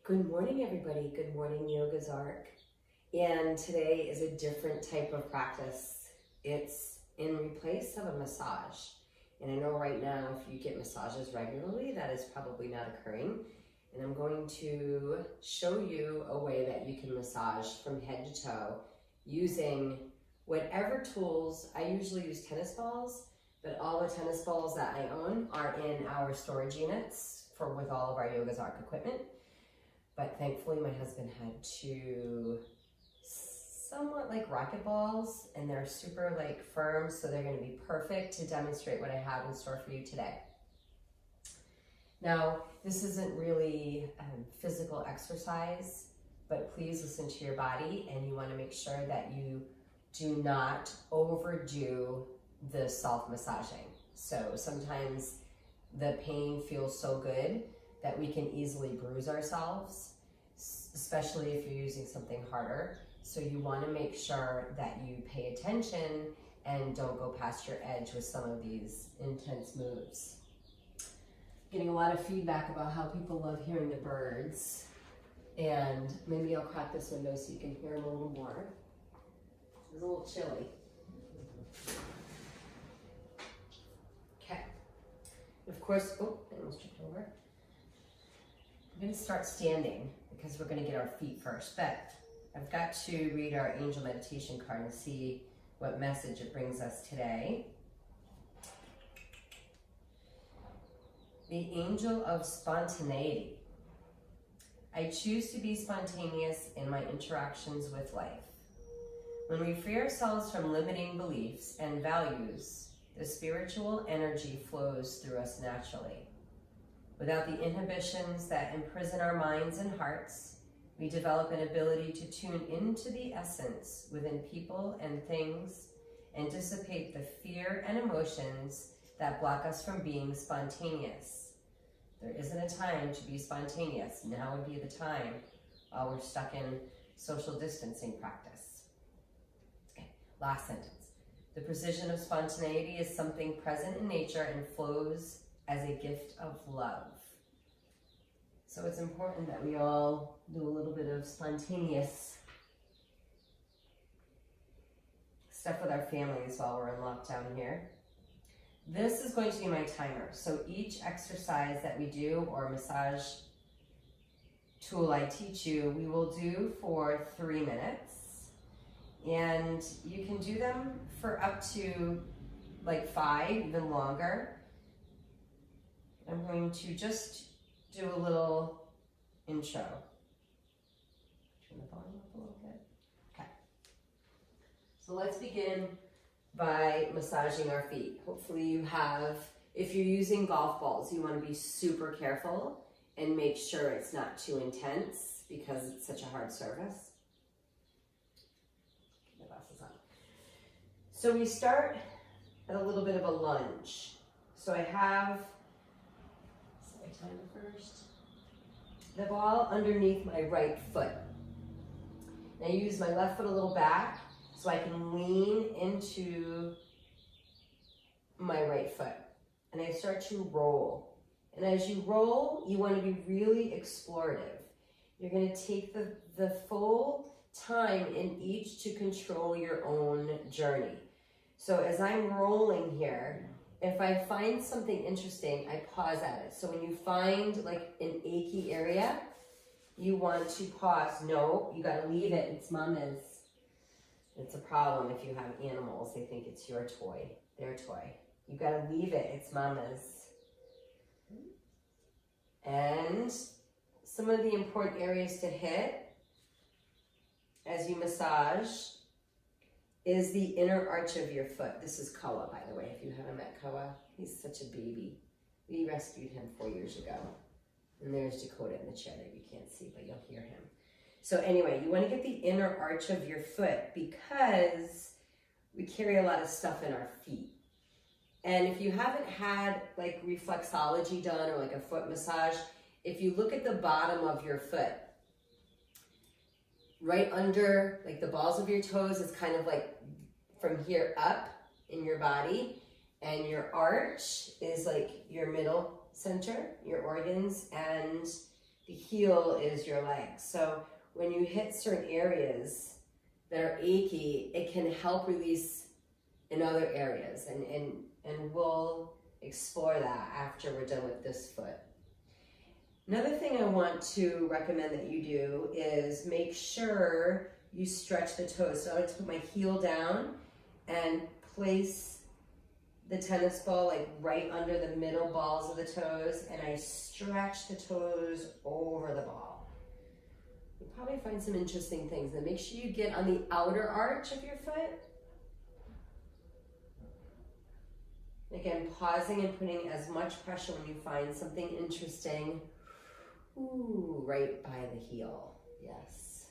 Good morning, everybody. Good morning, Yoga's Arc. And today is a different type of practice. It's in replace of a massage. And I know right now, if you get massages regularly, that is probably not occurring. And I'm going to show you a way that you can massage from head to toe using whatever tools. I usually use tennis balls, but all the tennis balls that I own are in our storage units with all of our Yoga's Arc equipment. But thankfully my husband had two somewhat like rocket balls, and they're super firm, so they're going to be perfect to demonstrate what I have in store for you today. Now, this isn't really physical exercise, but please listen to your body, and you want to make sure that you do not overdo the self-massaging. So sometimes the pain feels so good that we can easily bruise ourselves, especially if you're using something harder. So you want to make sure that you pay attention and don't go past your edge with some of these intense moves. Getting a lot of feedback about how people love hearing the birds, and maybe I'll crack this window so you can hear them a little more. It's a little chilly. Okay. Of course, oh, I almost tripped over. I'm going to start standing because we're going to get our feet first, but I've got to read our angel meditation card and see what message it brings us today. The angel of spontaneity. I choose to be spontaneous in my interactions with life. When we free ourselves from limiting beliefs and values, the spiritual energy flows through us naturally. Without the inhibitions that imprison our minds and hearts, we develop an ability to tune into the essence within people and things and dissipate the fear and emotions that block us from being spontaneous. There isn't a time to be spontaneous. Now would be the time while we're stuck in social distancing practice. Okay, last sentence. The precision of spontaneity is something present in nature and flows as a gift of love. So it's important that we all do a little bit of spontaneous stuff with our families while we're in lockdown here. This is going to be my timer. So each exercise that we do or massage tool I teach you, we will do for 3 minutes. And you can do them for up to 5, even longer. I'm going to just do a little intro. Turn the volume up a little bit. Okay. So let's begin by massaging our feet. Hopefully you have, if you're using golf balls, you want to be super careful and make sure it's not too intense because it's such a hard surface. Get my glasses on. So we start at a little bit of a lunge. So I have first, the ball underneath my right foot. And I use my left foot a little back so I can lean into my right foot. And I start to roll. And as you roll, you want to be really explorative. You're going to take the full time in each to control your own journey. So as I'm rolling here, if I find something interesting, I pause at it. So when you find an achy area, you want to pause. No, you got to leave it. It's mama's. It's a problem if you have animals. They think it's your toy, their toy. You got to leave it. It's mama's. And some of the important areas to hit as you massage is the inner arch of your foot. This is Koa, by the way, if you haven't met Koa. He's such a baby. We rescued him 4 years ago. And there's Dakota in the chair that you can't see, but you'll hear him. So anyway, you want to get the inner arch of your foot because we carry a lot of stuff in our feet. And if you haven't had reflexology done or a foot massage, if you look at the bottom of your foot, right under the balls of your toes is kind of from here up in your body, and your arch is your middle center, your organs, and the heel is your leg. So when you hit certain areas that are achy, it can help release in other areas. And we'll explore that after we're done with this foot. Another thing I want to recommend that you do is make sure you stretch the toes. So I like to put my heel down and place the tennis ball like right under the middle balls of the toes, and I stretch the toes over the ball. You'll probably find some interesting things. Then make sure you get on the outer arch of your foot. Again, pausing and putting as much pressure when you find something interesting. Ooh, right by the heel, yes.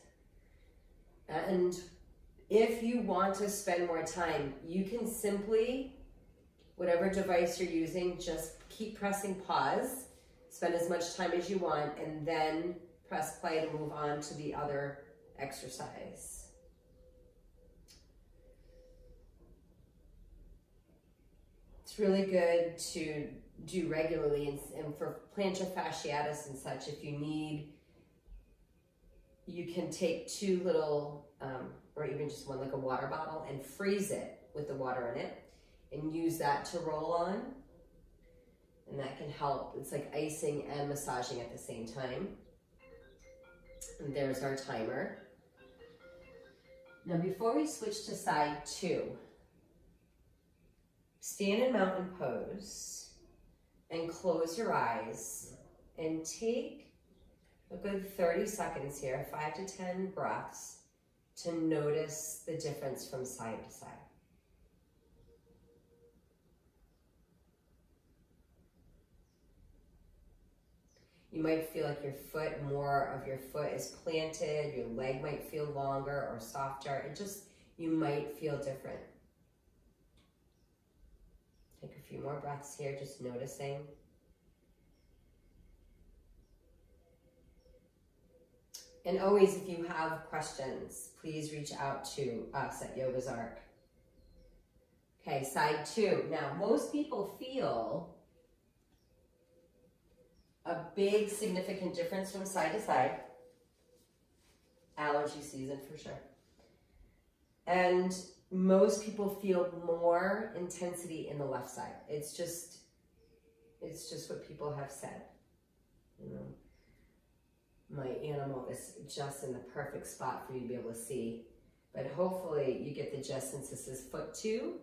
And if you want to spend more time, you can simply, whatever device you're using, just keep pressing pause, spend as much time as you want, and then press play to move on to the other exercise. It's really good to do regularly, and for plantar fasciitis and such, if you need, you can take 2 little, or even just one, like a water bottle, and freeze it with the water in it, and use that to roll on, and that can help. It's like icing and massaging at the same time. And there's our timer. Now before we switch to side 2, stand in mountain pose and close your eyes and take a good 30 seconds here, 5 to 10 breaths, to notice the difference from side to side. You might feel like more of your foot is planted, your leg might feel longer or softer. You might feel different. Take a few more breaths here, just noticing. And always, if you have questions, please reach out to us at Yoga's Arc. Okay, side 2. Now, most people feel a big, significant difference from side to side. Allergy season for sure. And most people feel more intensity in the left side. It's just what people have said. You know, my animal is just in the perfect spot for you to be able to see. But hopefully you get the gist since this is foot 2.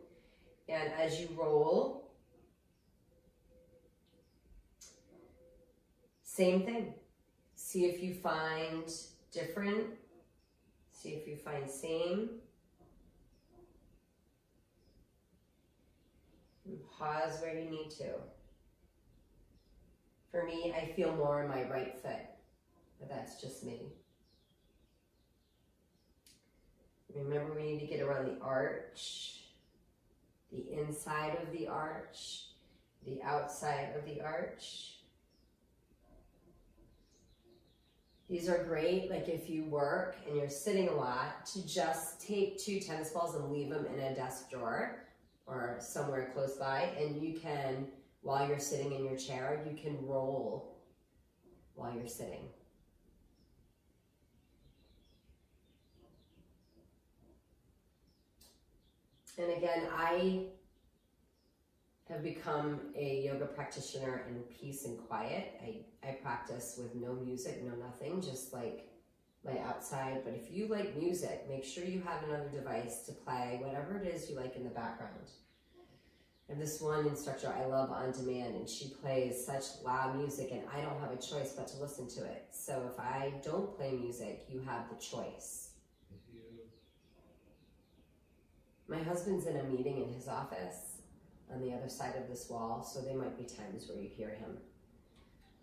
And as you roll, same thing. See if you find different. See if you find same. And pause where you need to. For me, I feel more in my right foot, but that's just me. Remember, we need to get around the arch, the inside of the arch, the outside of the arch. These are great, like if you work and you're sitting a lot, to just take 2 tennis balls and leave them in a desk drawer or somewhere close by, and you can, while you're sitting in your chair, you can roll while you're sitting. And again, I have become a yoga practitioner in peace and quiet. I practice with no music, no nothing, just like my outside. But if you like music, make sure you have another device to play whatever it is you like in the background. And this one instructor I love on demand, and she plays such loud music, and I don't have a choice but to listen to it. So if I don't play music, you have the choice. My husband's in a meeting in his office on the other side of this wall, so there might be times where you hear him.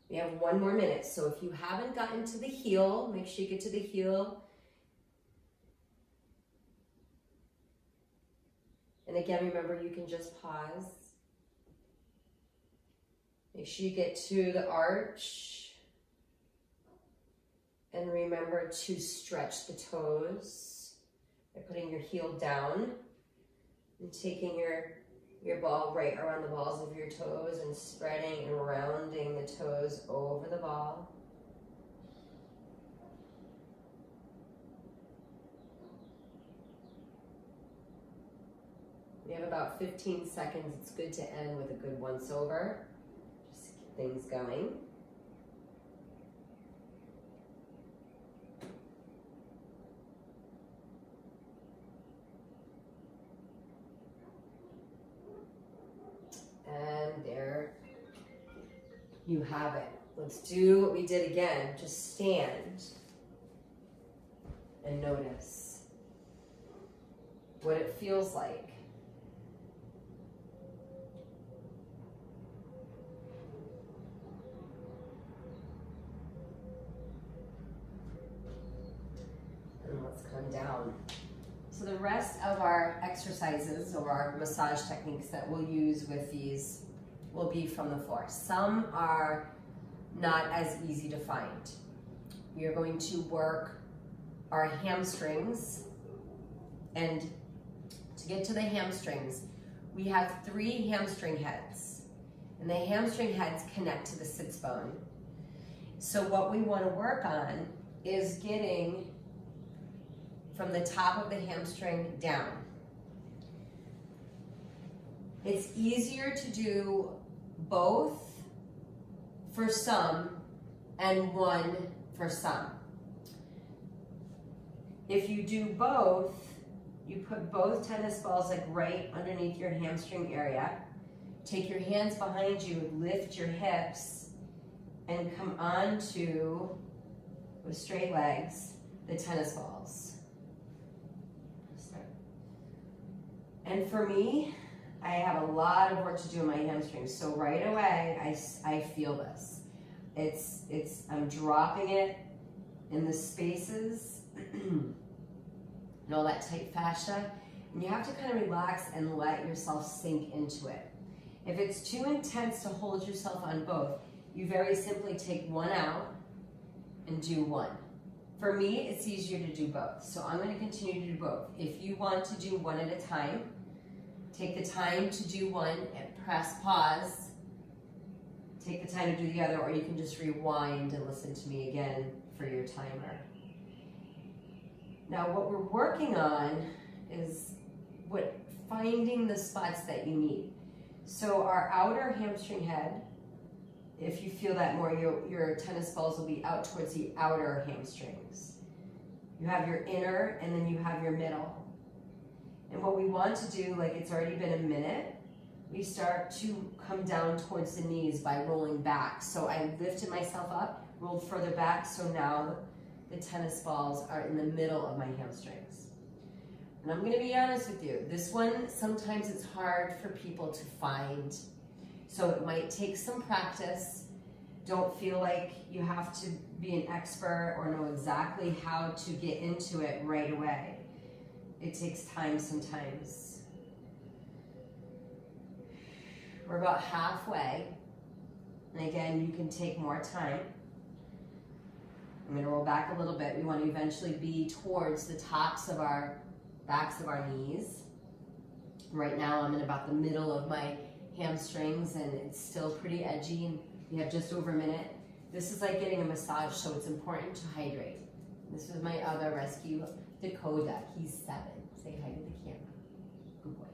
We have 1 more minute, so if you haven't gotten to the heel, make sure you get to the heel. And again, remember, you can just pause. Make sure you get to the arch. And remember to stretch the toes by putting your heel down and taking your ball right around the balls of your toes and spreading and rounding the toes over the ball. We have about 15 seconds. It's good to end with a good once over. Just keep things going. And there you have it. Let's do what we did again. Just stand and notice what it feels like. And let's come down. So the rest of our exercises or our massage techniques that we'll use with these will be from the floor. Some are not as easy to find. We are going to work our hamstrings, and to get to the hamstrings, we have 3 hamstring heads, and the hamstring heads connect to the sits bone. So what we want to work on is getting from the top of the hamstring down. It's easier to do both for some and one for some. If you do both, you put both tennis balls like right underneath your hamstring area. Take your hands behind you, lift your hips, and come onto, with straight legs, the tennis balls. And for me, I have a lot of work to do in my hamstrings. So right away, I feel this. I'm dropping it in the spaces and all that tight fascia. And you have to kind of relax and let yourself sink into it. If it's too intense to hold yourself on both, you very simply take one out and do one. For me, it's easier to do both. So I'm going to continue to do both. If you want to do one at a time, take the time to do one and press pause. Take the time to do the other, or you can just rewind and listen to me again for your timer. Now what we're working on is finding the spots that you need. So our outer hamstring head, if you feel that more, your tennis balls will be out towards the outer hamstrings. You have your inner, and then you have your middle. And what we want to do, like it's already been a minute, we start to come down towards the knees by rolling back. So I lifted myself up, rolled further back, so now the tennis balls are in the middle of my hamstrings. And I'm going to be honest with you, this one, sometimes it's hard for people to find. So it might take some practice. Don't feel like you have to be an expert or know exactly how to get into it right away. It takes time sometimes. We're about halfway. And again, you can take more time. I'm going to roll back a little bit. We want to eventually be towards the tops of our backs of our knees. Right now I'm in about the middle of my hamstrings and it's still pretty edgy, and we have just over a minute. This is like getting a massage, so it's important to hydrate. This is my other rescue, Dakota. He's 7. Say hi to the camera. Good boy.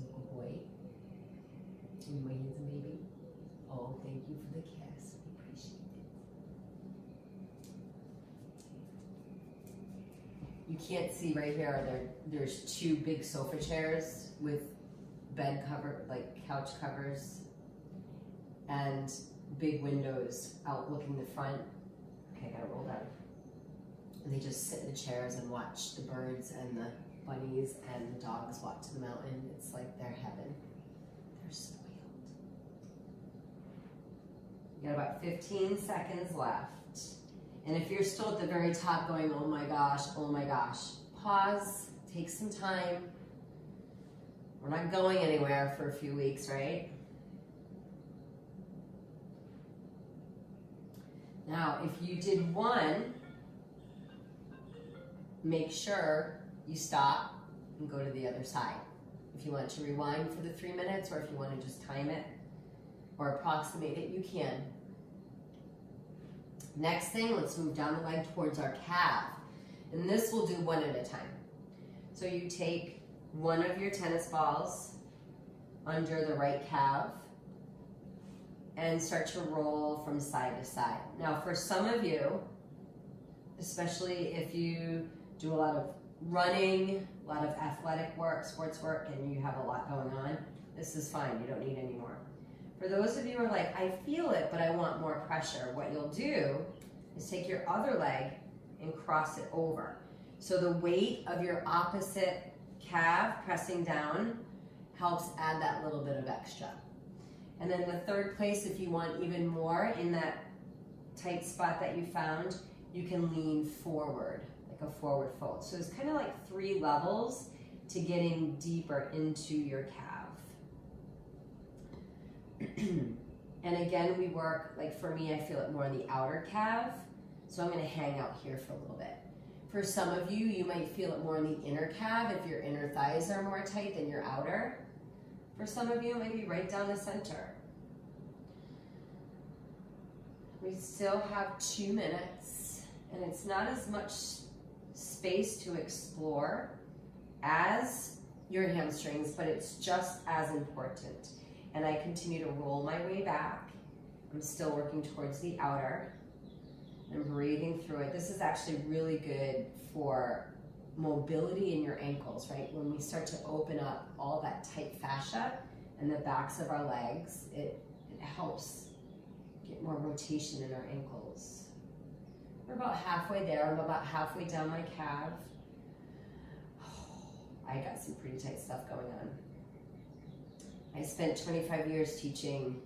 Good boy. Are you my handsome baby? Oh, thank you for the kiss. I appreciate it. You can't see right here, there's 2 big sofa chairs with bed cover, like couch covers, and big windows outlooking the front. Okay, I gotta roll down. And they just sit in the chairs and watch the birds and the bunnies and the dogs walk to the mountain. It's like their heaven. They're spoiled. You got about 15 seconds left. And if you're still at the very top going, oh my gosh, pause, take some time. We're not going anywhere for a few weeks, right? Now, if you did one, make sure you stop and go to the other side. If you want to rewind for the 3 minutes, or if you want to just time it or approximate it, you can. Next thing, let's move down the leg towards our calf. And this we'll do one at a time. So you take one of your tennis balls under the right calf and start to roll from side to side. Now for some of you, especially if you do a lot of running, a lot of athletic work, sports work, and you have a lot going on, this is fine, you don't need any more. For those of you who are like, I feel it, but I want more pressure, what you'll do is take your other leg and cross it over. So the weight of your opposite calf pressing down helps add that little bit of extra. And then the third place, if you want even more in that tight spot that you found, you can lean forward, like a forward fold. So it's kind of like 3 levels to getting deeper into your calf. And again, we work, like for me, I feel it more in the outer calf. So I'm gonna hang out here for a little bit. For some of you, you might feel it more in the inner calf if your inner thighs are more tight than your outer. For some of you, it might be right down the center. We still have 2 minutes, and it's not as much space to explore as your hamstrings, but it's just as important. And I continue to roll my way back. I'm still working towards the outer. I'm breathing through it. This is actually really good for mobility in your ankles, right? When we start to open up all that tight fascia and the backs of our legs, it helps get more rotation in our ankles. We're about halfway there. I'm about halfway down my calf. I got some pretty tight stuff going on. I spent 25 years teaching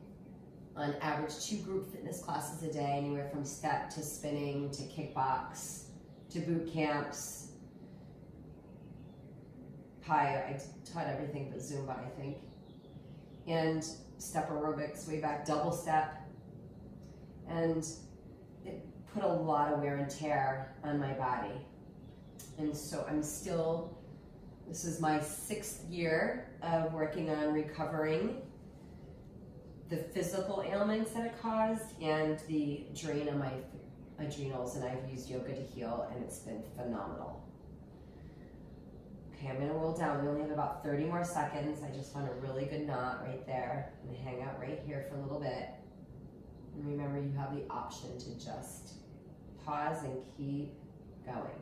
on average 2 group fitness classes a day, anywhere from step to spinning to kickbox to boot camps. I taught everything but Zumba, I think. And step aerobics, way back, double step. And it put a lot of wear and tear on my body. And so I'm still, this is my 6th year of working on recovering the physical ailments that it caused and the drain on my adrenals, and I've used yoga to heal, and it's been phenomenal. Okay, I'm gonna roll down. We only have about 30 more seconds. I just found a really good knot right there. I'm gonna hang out right here for a little bit. And remember, you have the option to just pause and keep going.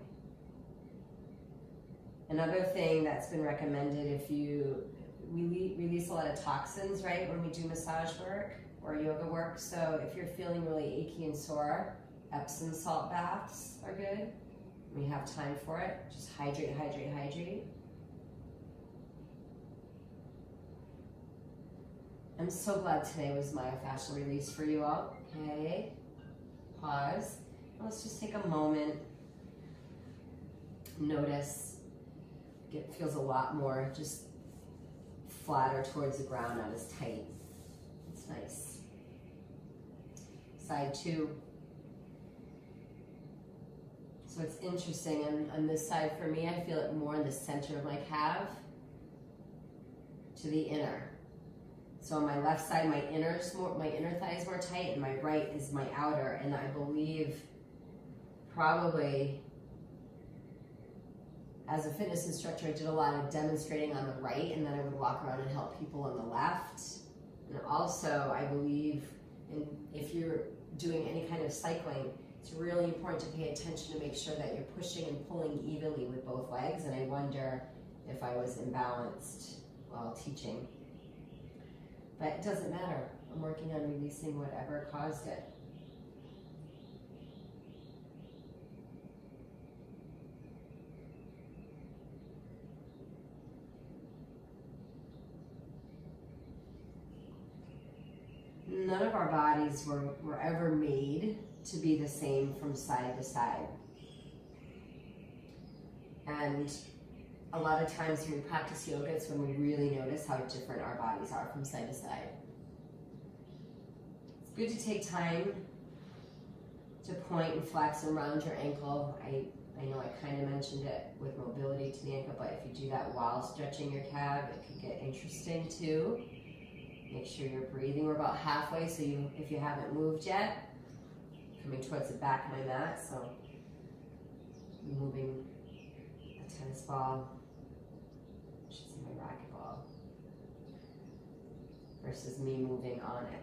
Another thing that's been recommended, if we release a lot of toxins, right, when we do massage work or yoga work. So if you're feeling really achy and sore, Epsom salt baths are good. We have time for it. Just hydrate, hydrate, hydrate. I'm so glad today was myofascial release for you all. Okay, pause. Let's just take a moment. Notice it feels a lot more just flatter towards the ground, not as tight. It's nice. Side 2. So it's interesting, on this side for me, I feel it more in the center of my calf to the inner. So on my left side, my inner thigh is more tight, and my right is my outer. And I believe probably as a fitness instructor, I did a lot of demonstrating on the right, and then I would walk around and help people on the left. And also, I believe if you're doing any kind of cycling, it's really important to pay attention to make sure that you're pushing and pulling evenly with both legs. And I wonder if I was imbalanced while teaching. But it doesn't matter. I'm working on releasing whatever caused it. None of our bodies were ever made to be the same from side to side. And a lot of times when we practice yoga, it's when we really notice how different our bodies are from side to side. It's good to take time to point and flex and round your ankle. I know I kind of mentioned it with mobility to the ankle, but if you do that while stretching your calf, it could get interesting too. Make sure you're breathing. We're about halfway, so if you haven't moved yet, coming towards the back of my mat, so moving a tennis ball, I should say my racquetball, versus me moving on it.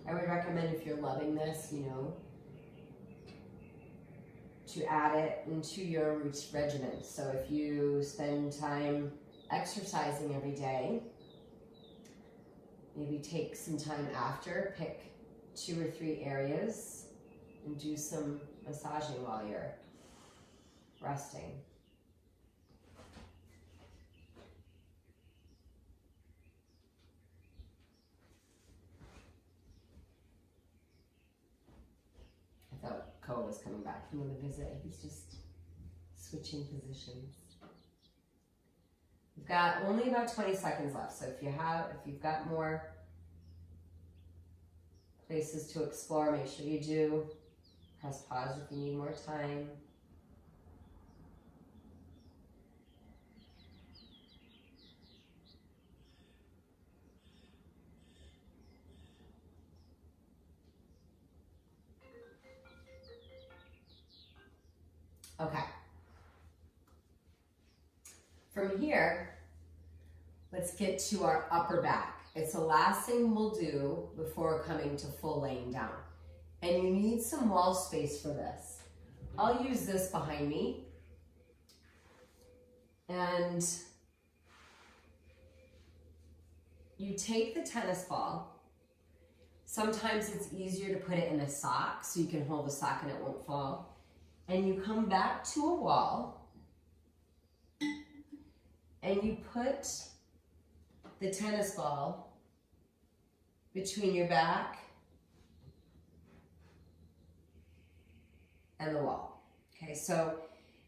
I would recommend, if you're loving this, you know, to add it into your regimen. So if you spend time exercising every day, maybe take some time after, pick 2 or 3 areas and do some massaging while you're resting. I thought Cole was coming back from the visit. He's just switching positions. We've got only about 20 seconds left, so if you've got more places to explore, make sure you do. Press pause if you need more time. Okay. From here, let's get to our upper back. It's the last thing we'll do before coming to full laying down. And you need some wall space for this. I'll use this behind me. And you take the tennis ball. Sometimes it's easier to put it in a sock so you can hold the sock and it won't fall. And you come back to a wall and you put the tennis ball between your back and the wall. Okay, so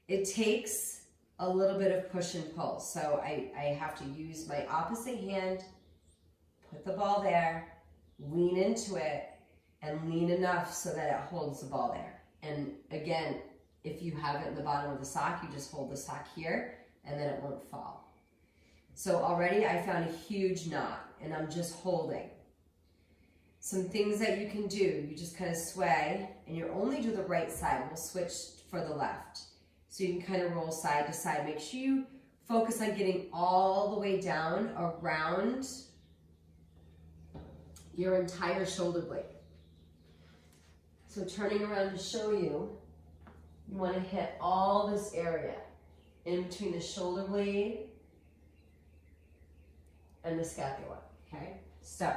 it takes a little bit of push and pull. So I have to use my opposite hand, put the ball there, lean into it, and lean enough so that it holds the ball there. And again, if you have it in the bottom of the sock, you just hold the sock here and then it won't fall. So already I found a huge knot and I'm just holding. Some things that you can do, you just kind of sway and you only do the right side. We'll switch for the left. So you can kind of roll side to side. Make sure you focus on getting all the way down around your entire shoulder blade. So turning around to show you, you want to hit all this area in between the shoulder blade and the scapula, okay? So,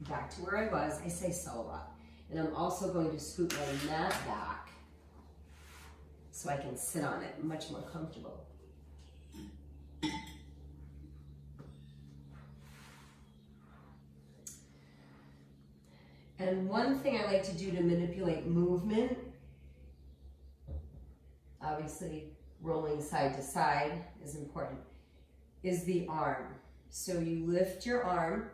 back to where I was. I say so a lot. And I'm also going to scoot my mat back so I can sit on it much more comfortable. And one thing I like to do to manipulate movement, obviously rolling side to side is important, is the arm. So you lift your arm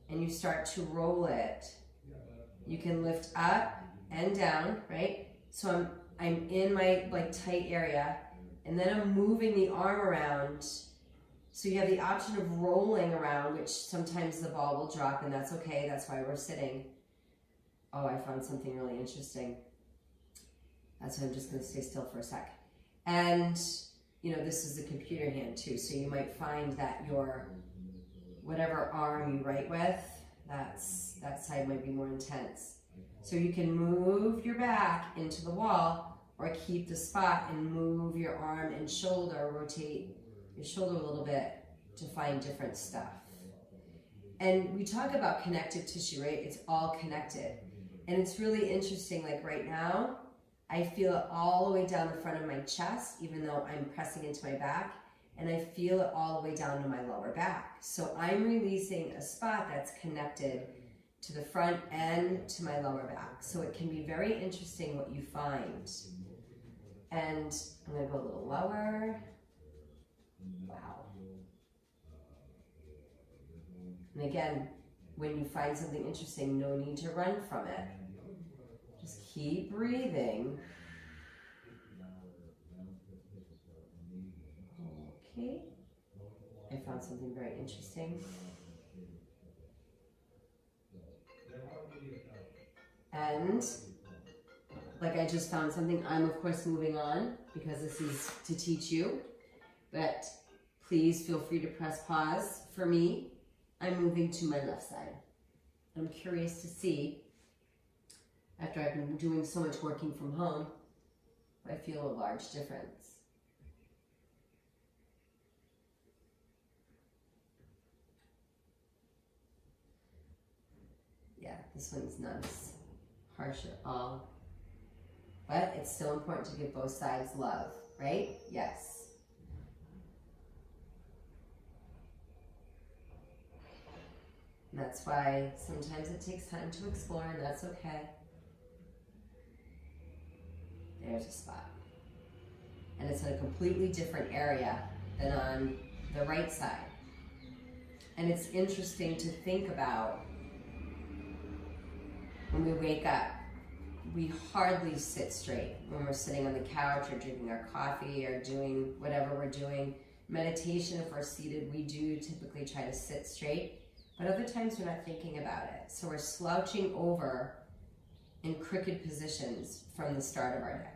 and you start to roll it. You can lift up and down, right? So I'm in my tight area and then I'm moving the arm around. So you have the option of rolling around, which sometimes the ball will drop and that's okay. That's why we're sitting. Oh, I found something really interesting. That's why I'm just going to stay still for a sec. And, you know, this is the computer hand too. So you might find that your, whatever arm you write with, that side might be more intense. So you can move your back into the wall or keep the spot and move your arm and shoulder, rotate your shoulder a little bit to find different stuff. And we talk about connective tissue, right? It's all connected. And it's really interesting, like right now, I feel it all the way down the front of my chest, even though I'm pressing into my back, and I feel it all the way down to my lower back. So I'm releasing a spot that's connected to the front and to my lower back. So it can be very interesting what you find. And I'm gonna go a little lower. Wow. And again, when you find something interesting, no need to run from it. Just Keep breathing. Okay. I found something very interesting. And like I just found something, I'm of course moving on because this is to teach you, but please feel free to press pause. For me, I'm moving to my left side. I'm curious to see, after I've been doing so much working from home, I feel a large difference. Yeah, this one's not as harsh at all. But it's still important to give both sides love, right? Yes. And that's why sometimes it takes time to explore, and that's okay. There's a spot. And it's in a completely different area than on the right side. And it's interesting to think about when we wake up. We hardly sit straight when we're sitting on the couch or drinking our coffee or doing whatever we're doing. Meditation, if we're seated, we do typically try to sit straight, but other times we're not thinking about it. So we're slouching over in crooked positions from the start of our day.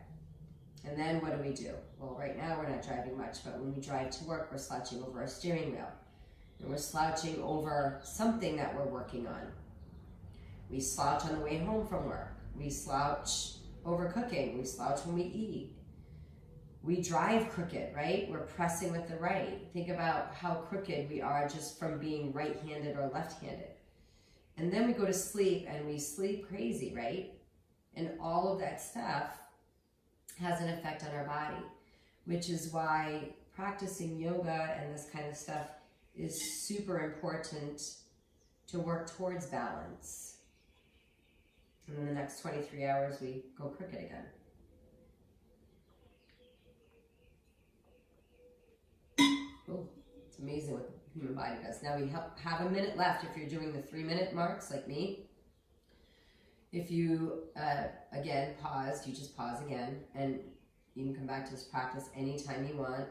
And then what do? Well, right now we're not driving much, but when we drive to work, we're slouching over our steering wheel. And we're slouching over something that we're working on. We slouch on the way home from work. We slouch over cooking. We slouch when we eat. We drive crooked, right? We're pressing with the right. Think about how crooked we are just from being right-handed or left-handed. And then we go to sleep and we sleep crazy, right? And all of that stuff has an effect on our body, which is why practicing yoga and this kind of stuff is super important to work towards balance. And in the next 23 hours, we go crooked again. Oh, it's amazing what the human body does. Now we have a minute left if you're doing the 3-minute marks like me. If you, again, paused, you just pause again. And you can come back to this practice anytime you want.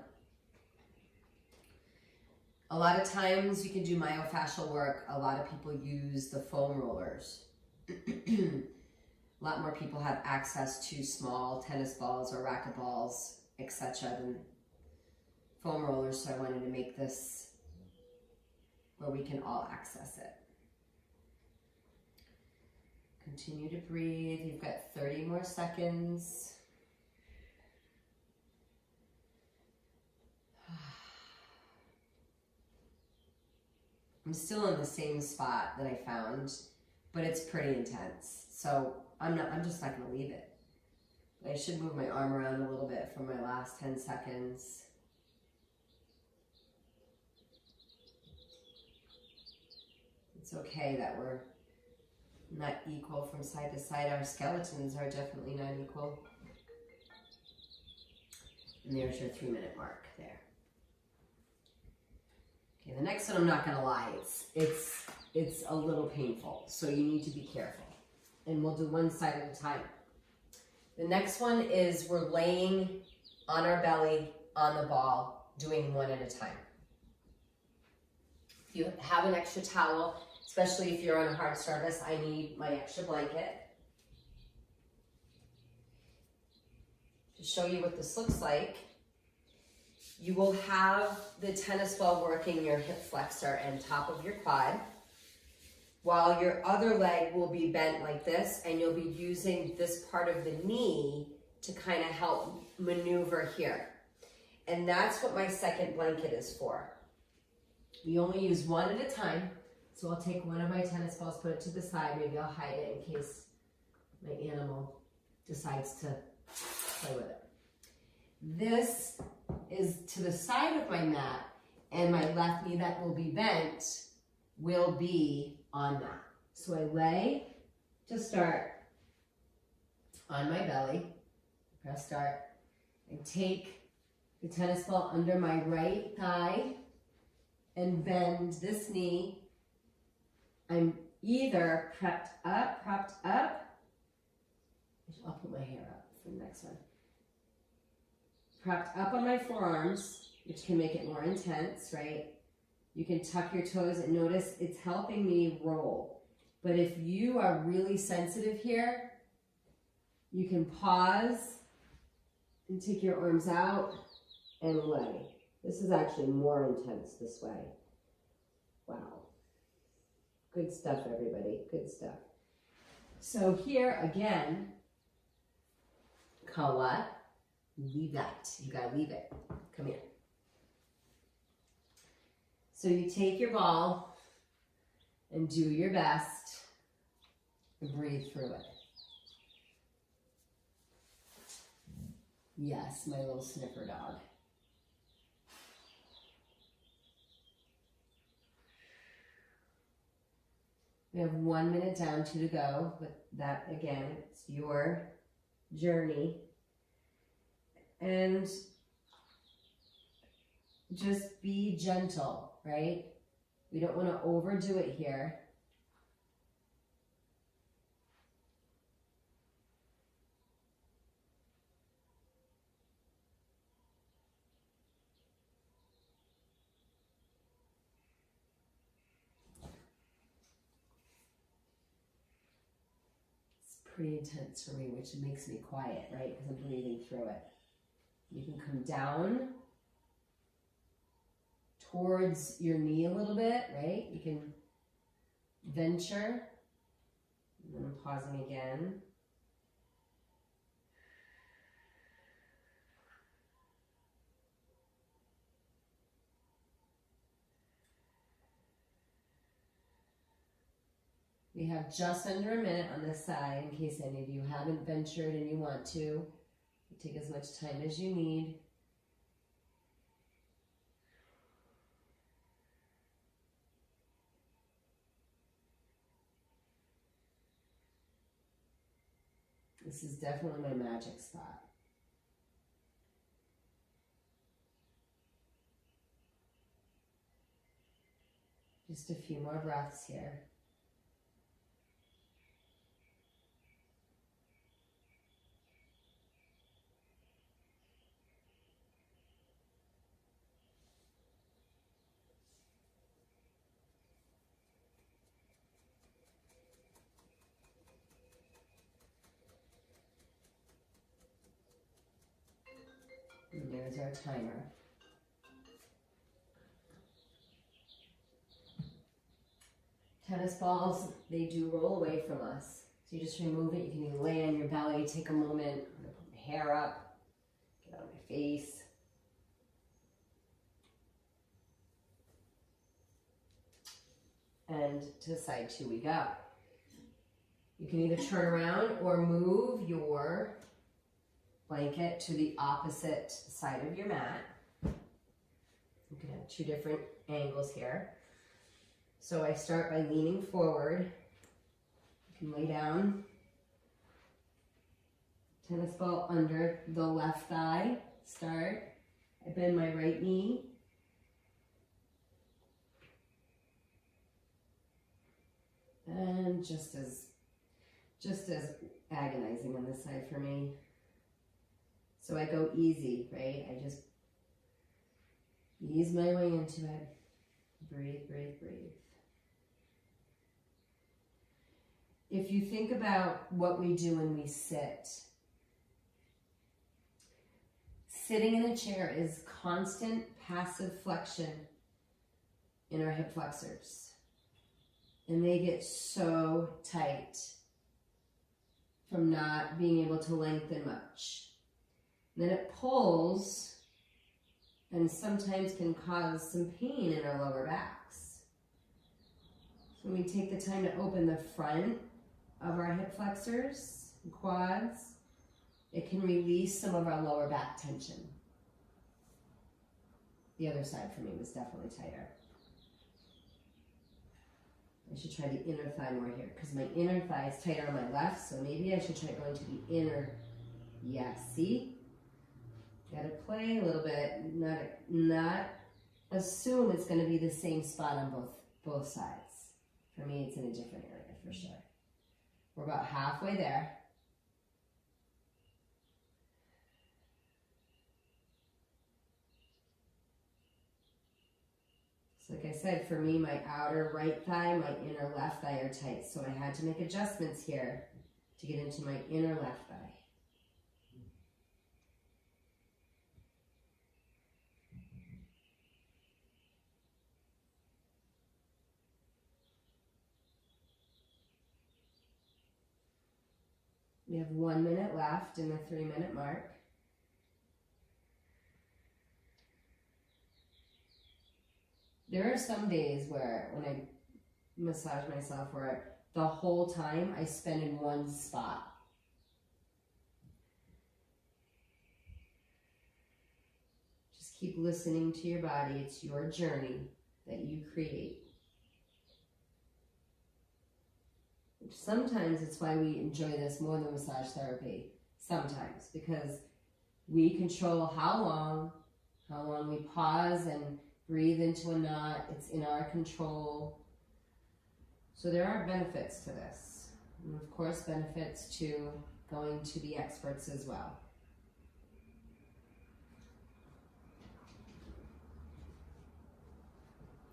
A lot of times you can do myofascial work. A lot of people use the foam rollers. A lot more people have access to small tennis balls or racquetballs, etc. than foam rollers, so I wanted to make this where we can all access it. Continue to breathe. You've got 30 more seconds. I'm still in the same spot that I found, but it's pretty intense. So I'm just not going to leave it. I should move my arm around a little bit for my last 10 seconds. It's okay that we're not equal from side to side. Our skeletons are definitely not equal. And there's your 3-minute mark there. Okay, the next one, I'm not going to lie, it's a little painful, so you need to be careful. And we'll do one side at a time. The next one is we're laying on our belly on the ball, doing one at a time. If you have an extra towel, especially if you're on a hard service, I need my extra blanket. To show you what this looks like, you will have the tennis ball working your hip flexor and top of your quad, while your other leg will be bent like this, and you'll be using this part of the knee to kind of help maneuver here. And that's what my second blanket is for. We only use one at a time, so I'll take one of my tennis balls, put it to the side, maybe I'll hide it in case my animal decides to play with it. This is to the side of my mat, and my left knee that will be bent will be on that. So I lay to start on my belly, press start, and take the tennis ball under my right thigh and bend this knee. I'm either propped up, I I'll put my hair up for the next one. Propped up on my forearms, which can make it more intense, right? You can tuck your toes and notice it's helping me roll. But if you are really sensitive here, you can pause and take your arms out and lay. This is actually more intense this way. Wow. Good stuff, everybody. Good stuff. So here again, Kawa, leave that. You gotta leave it. Come here. So you take your ball and do your best and breathe through it. Yes, my little sniffer dog. We have 1 minute down, 2 to go, but that, again, it's your journey. And just be gentle, right? We don't want to overdo it here. Pretty intense for me, which makes me quiet, right? Because I'm breathing through it. You can come down towards your knee a little bit, right? You can venture. And then I'm pausing again. We have just under a minute on this side in case any of you haven't ventured and you want to. Take as much time as you need. This is definitely my magic spot. Just a few more breaths here. And there's our timer. Tennis balls, they do roll away from us. So you just remove it. You can either lay on your belly, take a moment. I'm going to put my hair up, get out of my face. And to side 2 we go. You can either turn around or move your blanket to the opposite side of your mat. You can have 2 different angles here. So I start by leaning forward. You can lay down. Tennis ball under the left thigh. Start. I bend my right knee. And just as agonizing on this side for me. So I go easy, right? I just ease my way into it. Breathe, breathe, breathe. If you think about what we do when we sit, sitting in a chair is constant passive flexion in our hip flexors. And they get so tight from not being able to lengthen much. Then it pulls and sometimes can cause some pain in our lower backs. So when we take the time to open the front of our hip flexors and quads, it can release some of our lower back tension. The other side for me was definitely tighter. I should try the inner thigh more here because my inner thigh is tighter on my left, so maybe I should try going to the inner. Yes, see? Gotta play a little bit, not assume it's gonna be the same spot on both sides. For me, it's in a different area for sure. We're about halfway there. So like I said, for me, my outer right thigh, my inner left thigh are tight. So I had to make adjustments here to get into my inner left thigh. We have 1 minute left in the 3-minute mark. There are some days where when I massage myself where the whole time I spend in one spot. Just keep listening to your body. It's your journey that you create. Sometimes it's why we enjoy this more than massage therapy. Sometimes, because we control how long we pause and breathe into a knot. It's in our control. So there are benefits to this. And of course, benefits to going to the experts as well.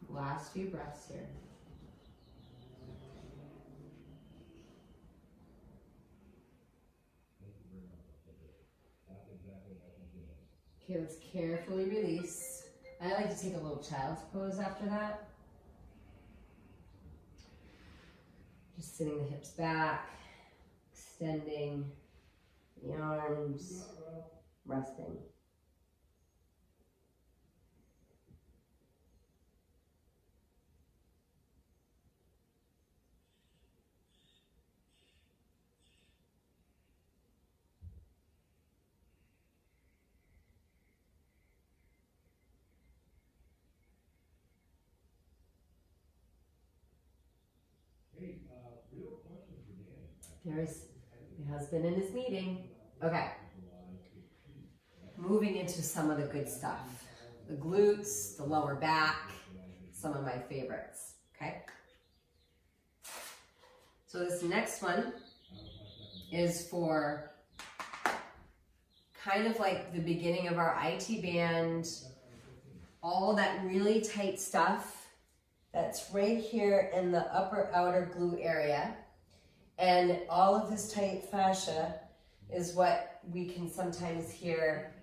Last few breaths here. Okay, let's carefully release. I like to take a little child's pose after that. Just sitting the hips back, extending the arms, resting. There's my husband in his meeting. Okay. Moving into some of the good stuff. The glutes, the lower back, some of my favorites. Okay. So this next one is for kind of like the beginning of our IT band, all that really tight stuff that's right here in the upper outer glute area. And all of this tight fascia is what we can sometimes hear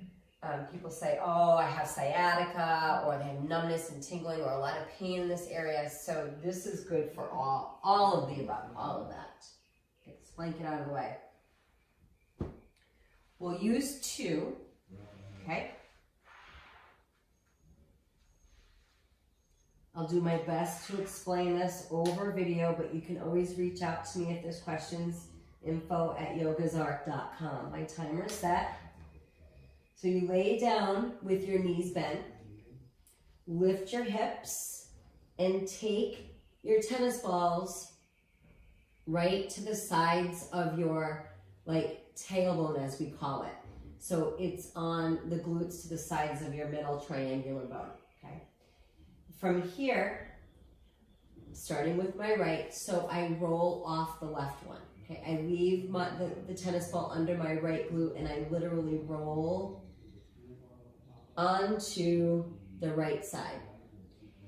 people say, oh, I have sciatica, or they have numbness and tingling, or a lot of pain in this area. So this is good for all of the above, all of that. Okay, let's blanket out of the way. We'll use 2, okay? I'll do my best to explain this over video, but you can always reach out to me if there's questions. info@yogazark.com. My timer's set. So you lay down with your knees bent, lift your hips, and take your tennis balls right to the sides of your, like, tailbone, as we call it. So it's on the glutes to the sides of your middle triangular bone, okay? From here, starting with my right, so I roll off the left one. Okay, I leave the tennis ball under my right glute and I literally roll onto the right side.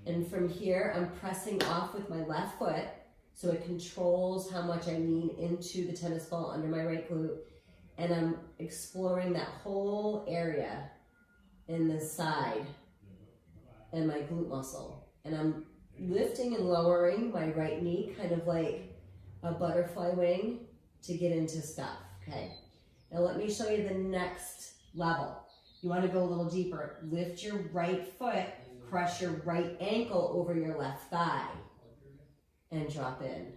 And from here, I'm pressing off with my left foot, so it controls how much I lean into the tennis ball under my right glute. And I'm exploring that whole area in the side and my glute muscle. And I'm lifting and lowering my right knee, kind of like a butterfly wing, to get into stuff, okay? Now let me show you the next level. You want to go a little deeper. Lift your right foot, crush your right ankle over your left thigh, and drop in.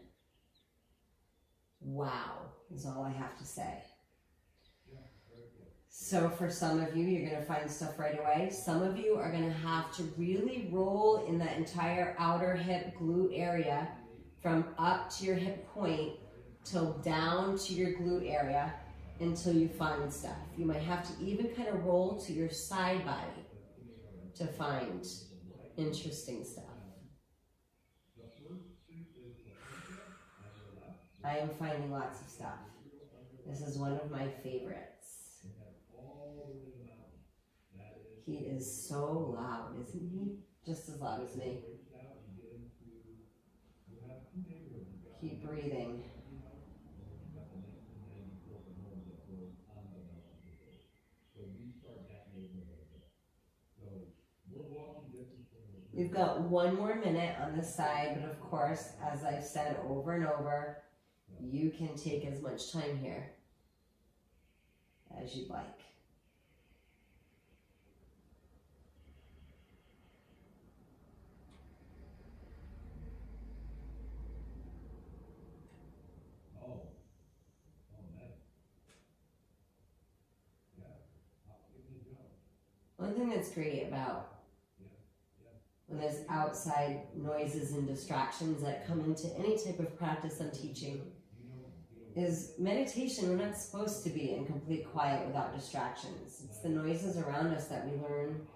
Wow, is all I have to say. So for some of you, you're going to find stuff right away. Some of you are going to have to really roll in that entire outer hip glute area from up to your hip point till down to your glute area until you find stuff. You might have to even kind of roll to your side body to find interesting stuff. I am finding lots of stuff. This is one of my favorites. He is so loud, isn't he? just as loud as me. Keep breathing. You've got 1 more minute on this side, but of course, as I've said over and over, you can take as much time here as you'd like. One thing that's great about when there's outside noises and distractions that come into any type of practice I'm teaching is meditation. We're not supposed to be in complete quiet without distractions. It's the noises around us that we learn.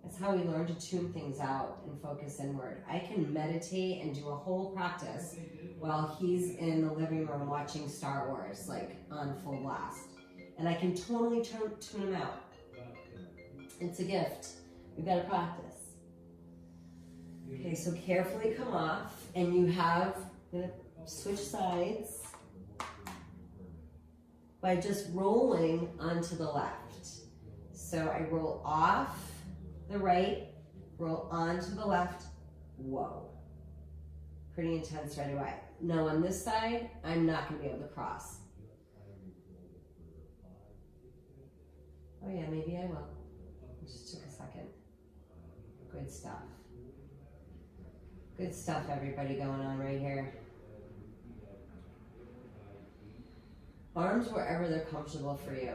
That's how we learn to tune things out and focus inward. I can meditate and do a whole practice while he's in the living room watching Star Wars, like on full blast. And I can totally tune him out. It's a gift. We've got to practice. Okay, so carefully come off, and you have, I'm going to switch sides by just rolling onto the left. So I roll off the right, roll onto the left. Whoa. Pretty intense right away. Now on this side, I'm not going to be able to cross. Oh yeah, maybe I will. It just took a second. Good stuff. Good stuff, everybody, going on right here. Arms wherever they're comfortable for you.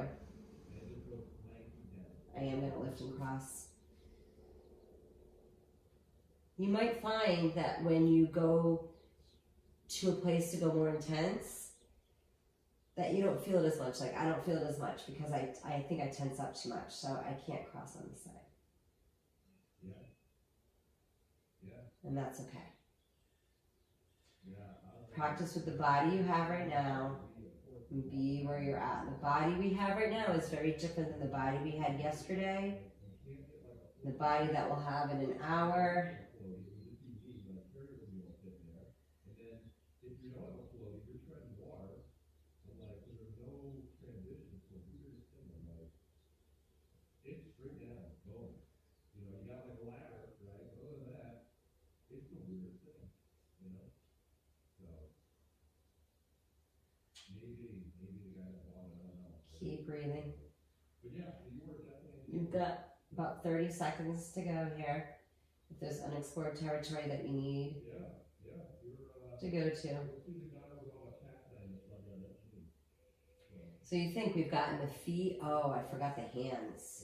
I am going to lift and cross. You might find that when you go to a place to go more intense, that you don't feel it as much. Like, I don't feel it as much because I think I tense up too much, so I can't cross on this side. And that's okay. Practice with the body you have right now. And be where you're at. The body we have right now is very different than the body we had yesterday. The body that we'll have in an hour. Keep breathing. You've got about 30 seconds to go here. If there's unexplored territory that you need to go to. So you think we've gotten the feet? Oh, I forgot the hands.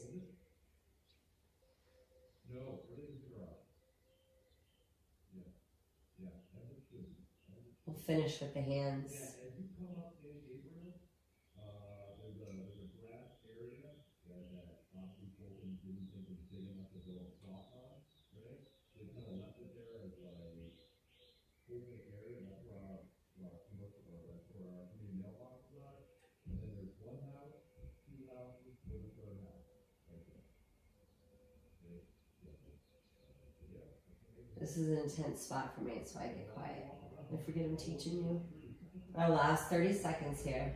We'll finish with the hands. This is an intense spot for me, so I get quiet. I forget I'm teaching you. Our last 30 seconds here.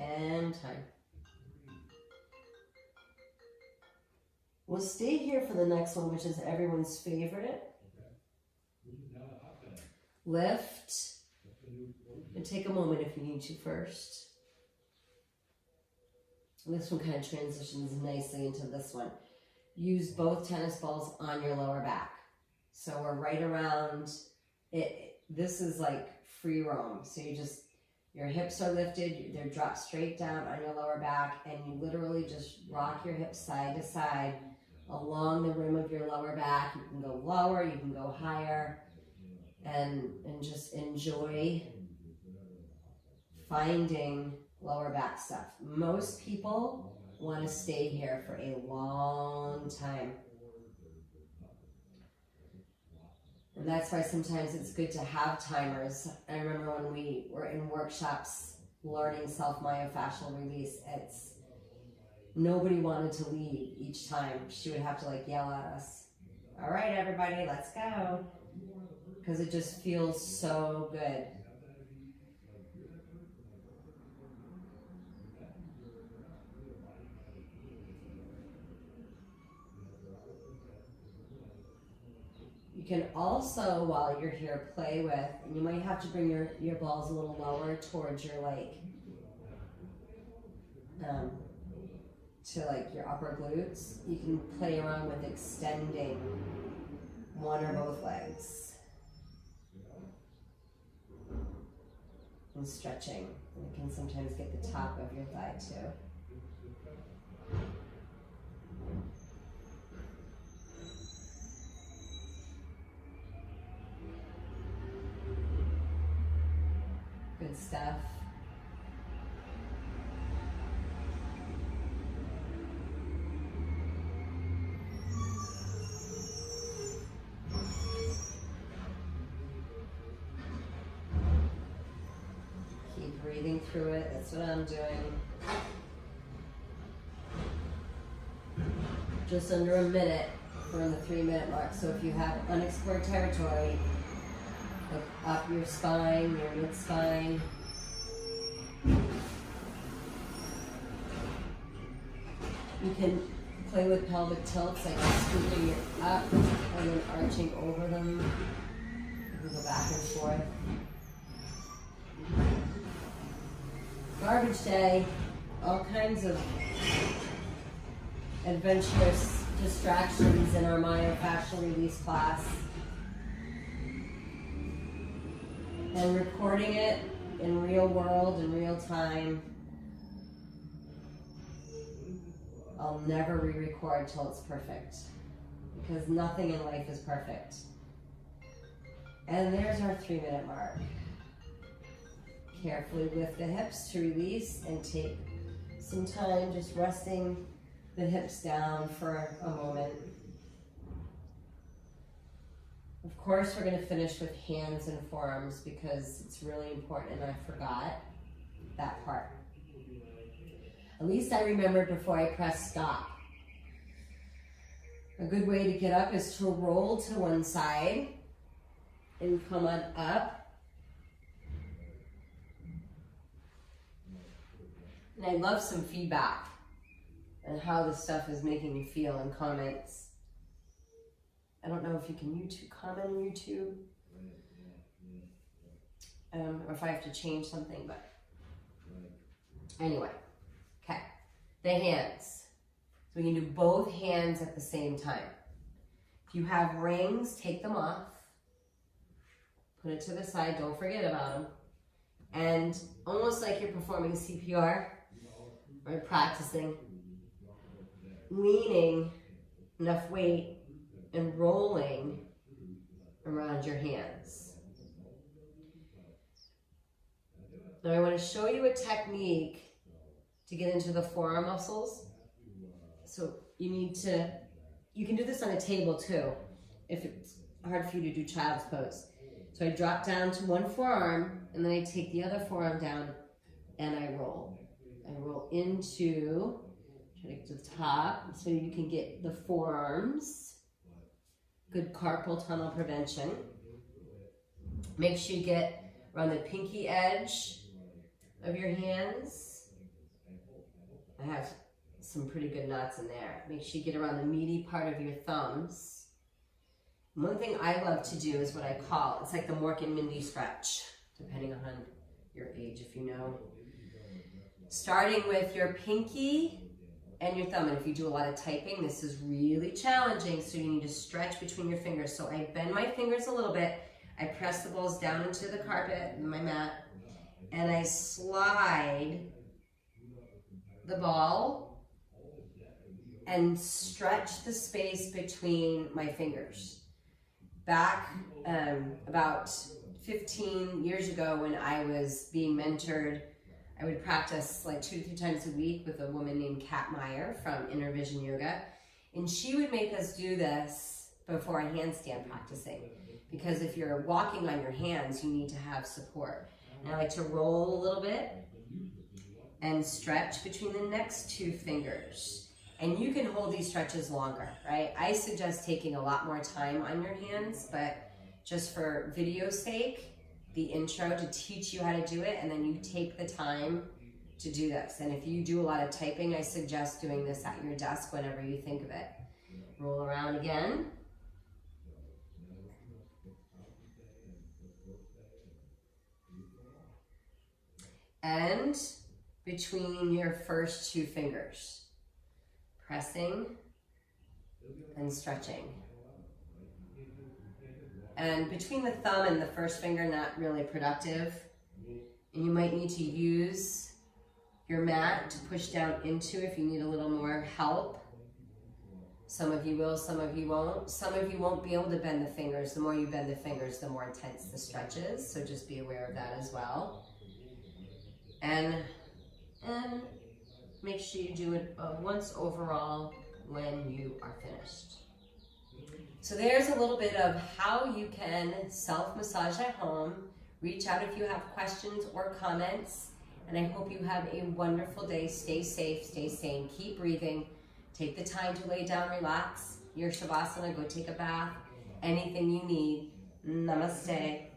And time. We'll stay here for the next one, which is everyone's favorite. Lift. And take a moment if you need to first. This one kind of transitions nicely into this one. Use both tennis balls on your lower back. So we're right around it. This is like free roam. So your hips are lifted, they're dropped straight down on your lower back, and you literally just rock your hips side to side along the rim of your lower back. You can go lower, you can go higher, and just enjoy finding lower back stuff. Most people want to stay here for a long time. And that's why sometimes it's good to have timers. I remember when we were in workshops learning self-myofascial release, nobody wanted to leave each time. She would have to like yell at us, "All right, everybody, let's go." Because it just feels so good. You can also, while you're here, play with, and you might have to bring your balls a little lower towards your to like your upper glutes. You can play around with extending one or both legs and stretching. And you can sometimes get the top of your thigh too. Good stuff. Keep breathing through it. That's what I'm doing. Just under a minute. We're in the 3-minute mark. So if you have unexplored territory, look up your spine, your mid-spine. You can play with pelvic tilts, like scooping it up and then arching over them. You can go back and forth. Garbage day, all kinds of adventurous distractions in our myofascial release class. And recording it in real world, in real time. I'll never re-record till it's perfect, because nothing in life is perfect. And there's our 3-minute mark. Carefully lift the hips to release and take some time just resting the hips down for a moment. Of course, we're going to finish with hands and forearms because it's really important, and I forgot that part. At least I remembered before I press stop. A good way to get up is to roll to one side and come on up. And I'd love some feedback on how this stuff is making me feel in comments. I don't know if you can comment on YouTube, or if I have to change something, but anyway. Okay, the hands. So we can do both hands at the same time. If you have rings, take them off. Put it to the side, don't forget about them. And almost like you're performing CPR or practicing, leaning enough weight and rolling around your hands. Now I want to show you a technique to get into the forearm muscles. So you can do this on a table too, if it's hard for you to do child's pose. So I drop down to one forearm, and then I take the other forearm down, and I roll. I roll into, try to get to the top, so you can get the forearms. Good carpal tunnel prevention. Make sure you get around the pinky edge of your hands. I have some pretty good knots in there. Make sure you get around the meaty part of your thumbs. One thing I love to do is what I call, it's like the Mork and Mindy stretch, depending on your age, if you know. Starting with your pinky and your thumb. And if you do a lot of typing, this is really challenging, so you need to stretch between your fingers. So I bend my fingers a little bit. I press the balls down into the carpet, my mat, and I slide the ball and stretch the space between my fingers. Back about 15 years ago when I was being mentored, I would practice like 2 to 3 times a week with a woman named Kary from Inner Vision Yoga. And she would make us do this before a handstand practicing. Because if you're walking on your hands, you need to have support. And I like to roll a little bit and stretch between the next 2 fingers. And you can hold these stretches longer, right? I suggest taking a lot more time on your hands, but just for video's sake, the intro to teach you how to do it, and then you take the time to do this. And if you do a lot of typing, I suggest doing this at your desk whenever you think of it. Roll around again. And between your first 2 fingers, pressing and stretching. And between the thumb and the first finger, not really productive. And you might need to use your mat to push down into if you need a little more help. Some of you will, some of you won't. Some of you won't be able to bend the fingers. The more you bend the fingers, the more intense the stretch is. So just be aware of that as well. And make sure you do it once overall when you are finished. So there's a little bit of how you can self-massage at home. Reach out if you have questions or comments. And I hope you have a wonderful day. Stay safe, stay sane, keep breathing. Take the time to lay down, relax. Your Shavasana, go take a bath. Anything you need. Namaste.